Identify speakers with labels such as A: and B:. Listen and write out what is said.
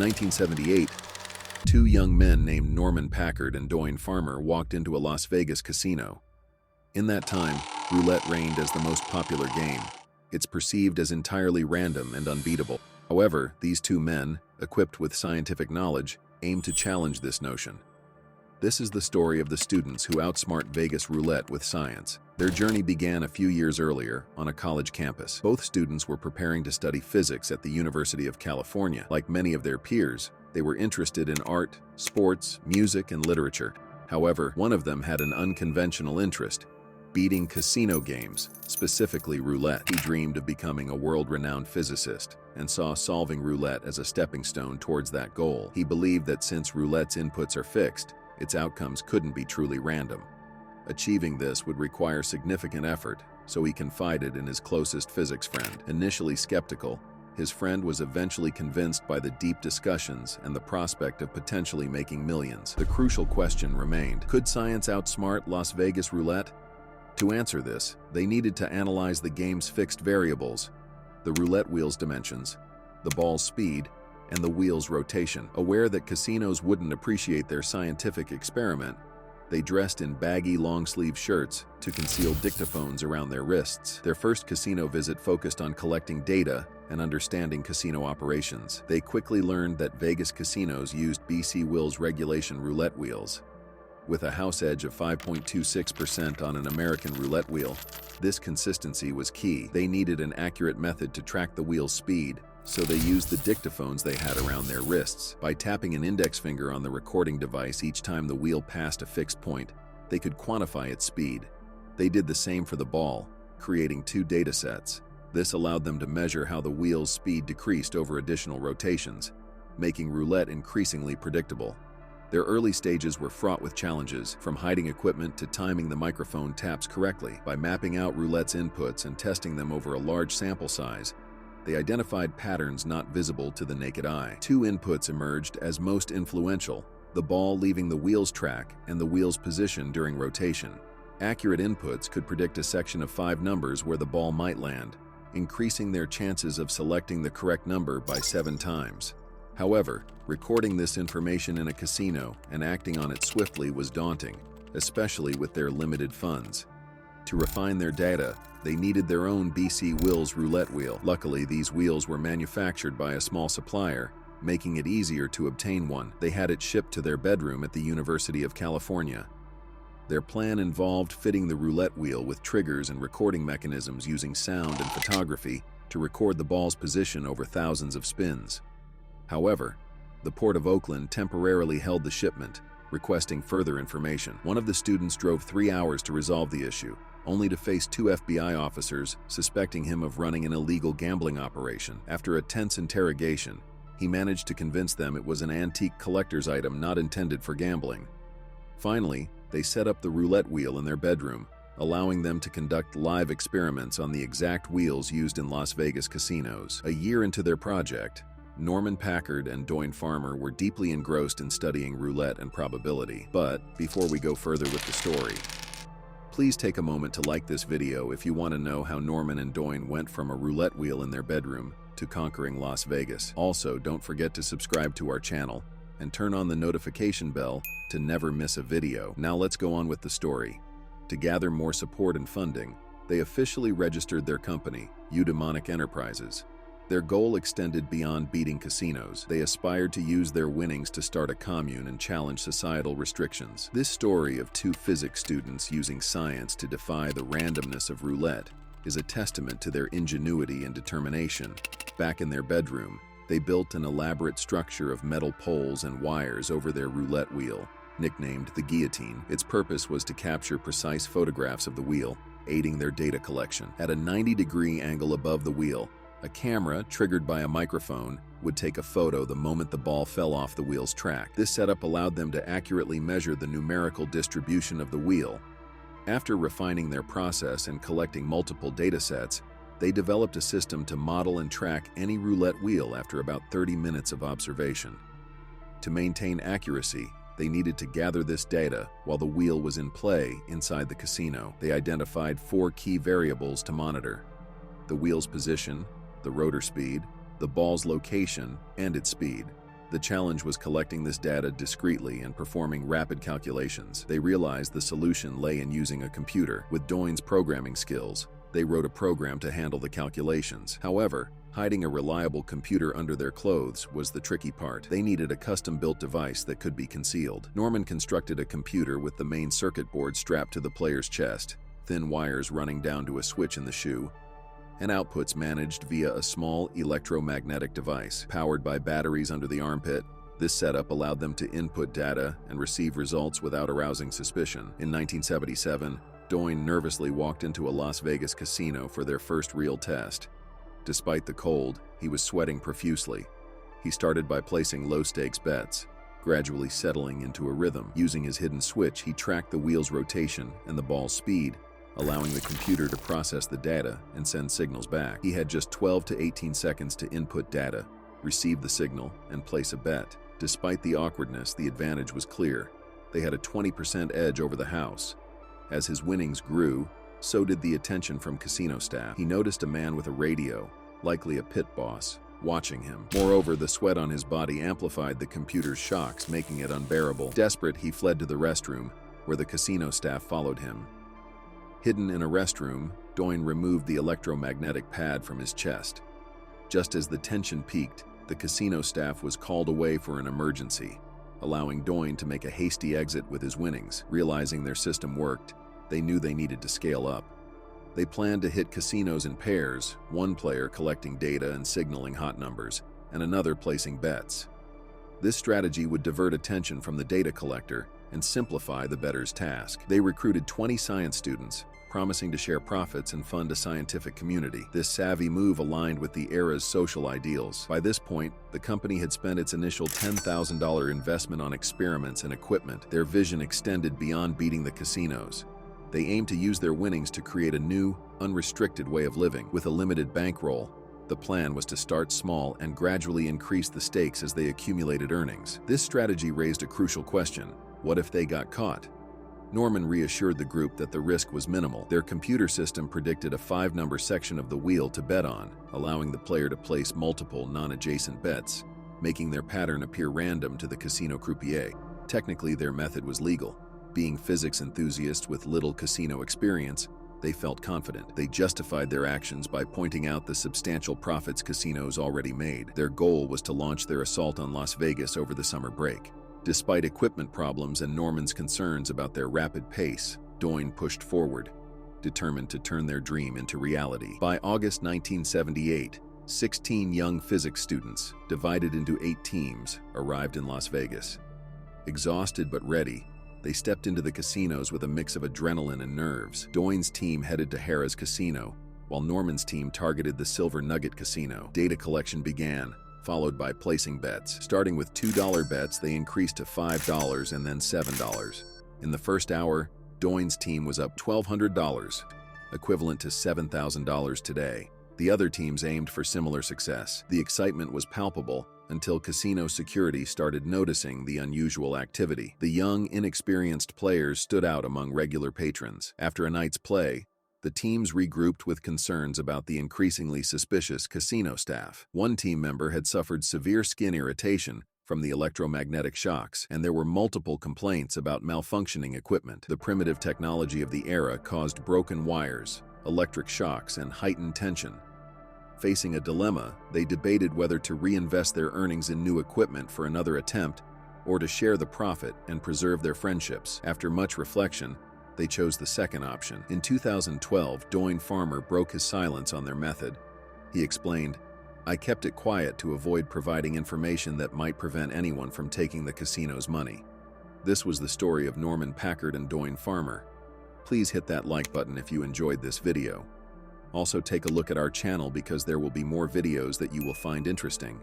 A: 1978, two young men named Norman Packard and Doyne Farmer walked into a Las Vegas casino. In that time, roulette reigned as the most popular game. It's perceived as entirely random and unbeatable. However, these two men, equipped with scientific knowledge, aim to challenge this notion. This is the story of the students who outsmart Vegas roulette with science. Their journey began a few years earlier on a college campus. Both students were preparing to study physics at the University of California. Like many of their peers, they were interested in art, sports, music, and literature. However, one of them had an unconventional interest: beating casino games, specifically roulette. He dreamed of becoming a world-renowned physicist and saw solving roulette as a stepping stone towards that goal. He believed that since roulette's inputs are fixed, its outcomes couldn't be truly random. Achieving this would require significant effort, so he confided in his closest physics friend. Initially skeptical, his friend was eventually convinced by the deep discussions and the prospect of potentially making millions. The crucial question remained: could science outsmart Las Vegas roulette? To answer this, they needed to analyze the game's fixed variables: the roulette wheel's dimensions, the ball's speed, and the wheel's rotation. Aware that casinos wouldn't appreciate their scientific experiment, they dressed in baggy long-sleeve shirts to conceal dictaphones around their wrists. Their first casino visit focused on collecting data and understanding casino operations. They quickly learned that Vegas casinos used BC Wills regulation roulette wheels. With a house edge of 5.26% on an American roulette wheel, this consistency was key. They needed an accurate method to track the wheel's speed, so they used the dictaphones they had around their wrists. By tapping an index finger on the recording device each time the wheel passed a fixed point, they could quantify its speed. They did the same for the ball, creating two data sets. This allowed them to measure how the wheel's speed decreased over additional rotations, making roulette increasingly predictable. Their early stages were fraught with challenges, from hiding equipment to timing the microphone taps correctly. By mapping out roulette's inputs and testing them over a large sample size, they identified patterns not visible to the naked eye. Two inputs emerged as most influential: the ball leaving the wheel's track and the wheel's position during rotation. Accurate inputs could predict a section of 5 numbers where the ball might land, increasing their chances of selecting the correct number by 7 times. However, recording this information in a casino and acting on it swiftly was daunting, especially with their limited funds. To refine their data, they needed their own BC Wills roulette wheel. Luckily, these wheels were manufactured by a small supplier, making it easier to obtain one. They had it shipped to their bedroom at the University of California. Their plan involved fitting the roulette wheel with triggers and recording mechanisms using sound and photography to record the ball's position over thousands of spins. However, the Port of Oakland temporarily held the shipment, requesting further information. One of the students drove 3 hours to resolve the issue, only to face 2 FBI officers suspecting him of running an illegal gambling operation. After a tense interrogation, he managed to convince them it was an antique collector's item not intended for gambling. Finally, they set up the roulette wheel in their bedroom, allowing them to conduct live experiments on the exact wheels used in Las Vegas casinos. A year into their project, Norman Packard and Doyne Farmer were deeply engrossed in studying roulette and probability. But before we go further with the story, please take a moment to like this video if you want to know how Norman and Doyne went from a roulette wheel in their bedroom to conquering Las Vegas. Also, don't forget to subscribe to our channel and turn on the notification bell to never miss a video. Now let's go on with the story. To gather more support and funding, they officially registered their company, Eudaimonic Enterprises. Their goal extended beyond beating casinos. They aspired to use their winnings to start a commune and challenge societal restrictions. This story of two physics students using science to defy the randomness of roulette is a testament to their ingenuity and determination. Back in their bedroom, they built an elaborate structure of metal poles and wires over their roulette wheel, nicknamed the guillotine. Its purpose was to capture precise photographs of the wheel, aiding their data collection. At a 90-degree angle above the wheel, a camera, triggered by a microphone, would take a photo the moment the ball fell off the wheel's track. This setup allowed them to accurately measure the numerical distribution of the wheel. After refining their process and collecting multiple data sets, they developed a system to model and track any roulette wheel after about 30 minutes of observation. To maintain accuracy, they needed to gather this data while the wheel was in play inside the casino. They identified 4 key variables to monitor: the wheel's position, the rotor speed, the ball's location, and its speed. The challenge was collecting this data discreetly and performing rapid calculations. They realized the solution lay in using a computer. With Doyne's programming skills, they wrote a program to handle the calculations. However, hiding a reliable computer under their clothes was the tricky part. They needed a custom-built device that could be concealed. Norman constructed a computer with the main circuit board strapped to the player's chest, thin wires running down to a switch in the shoe, and outputs managed via a small electromagnetic device. Powered by batteries under the armpit, this setup allowed them to input data and receive results without arousing suspicion. In 1977, Doyne nervously walked into a Las Vegas casino for their first real test. Despite the cold, he was sweating profusely. He started by placing low-stakes bets, gradually settling into a rhythm. Using his hidden switch, he tracked the wheel's rotation and the ball's speed, allowing the computer to process the data and send signals back. He had just 12 to 18 seconds to input data, receive the signal, and place a bet. Despite the awkwardness, the advantage was clear. They had a 20% edge over the house. As his winnings grew, so did the attention from casino staff. He noticed a man with a radio, likely a pit boss, watching him. Moreover, the sweat on his body amplified the computer's shocks, making it unbearable. Desperate, he fled to the restroom, where the casino staff followed him. Hidden in a restroom, Doyne removed the electromagnetic pad from his chest. Just as the tension peaked, the casino staff was called away for an emergency, allowing Doyne to make a hasty exit with his winnings. Realizing their system worked, they knew they needed to scale up. They planned to hit casinos in pairs, one player collecting data and signaling hot numbers, and another placing bets. This strategy would divert attention from the data collector and simplify the bettor's task. They recruited 20 science students, promising to share profits and fund a scientific community. This savvy move aligned with the era's social ideals. By this point, the company had spent its initial $10,000 investment on experiments and equipment. Their vision extended beyond beating the casinos. They aimed to use their winnings to create a new, unrestricted way of living. With a limited bankroll, the plan was to start small and gradually increase the stakes as they accumulated earnings. This strategy raised a crucial question: what if they got caught? Norman reassured the group that the risk was minimal. Their computer system predicted a 5-number section of the wheel to bet on, allowing the player to place multiple non-adjacent bets, making their pattern appear random to the casino croupier. Technically, their method was legal. Being physics enthusiasts with little casino experience, they felt confident. They justified their actions by pointing out the substantial profits casinos already made. Their goal was to launch their assault on Las Vegas over the summer break. Despite equipment problems and Norman's concerns about their rapid pace, Doyne pushed forward, determined to turn their dream into reality. By August 1978, 16 young physics students, divided into 8 teams, arrived in Las Vegas. Exhausted but ready, they stepped into the casinos with a mix of adrenaline and nerves. Doyne's team headed to Harrah's Casino, while Norman's team targeted the Silver Nugget Casino. Data collection began, followed by placing bets. Starting with $2 bets, they increased to $5 and then $7. In the first hour, Doyne's team was up $1,200, equivalent to $7,000 today. The other teams aimed for similar success. The excitement was palpable until casino security started noticing the unusual activity. The young, inexperienced players stood out among regular patrons. After a night's play, the teams regrouped with concerns about the increasingly suspicious casino staff. One team member had suffered severe skin irritation from the electromagnetic shocks, and there were multiple complaints about malfunctioning equipment. The primitive technology of the era caused broken wires, electric shocks, and heightened tension. Facing a dilemma, they debated whether to reinvest their earnings in new equipment for another attempt or to share the profit and preserve their friendships. After much reflection, they chose the second option. In 2012, Doyne Farmer broke his silence on their method. He explained, "I kept it quiet to avoid providing information that might prevent anyone from taking the casino's money." This was the story of Norman Packard and Doyne Farmer. Please hit that like button if you enjoyed this video. Also take a look at our channel because there will be more videos that you will find interesting.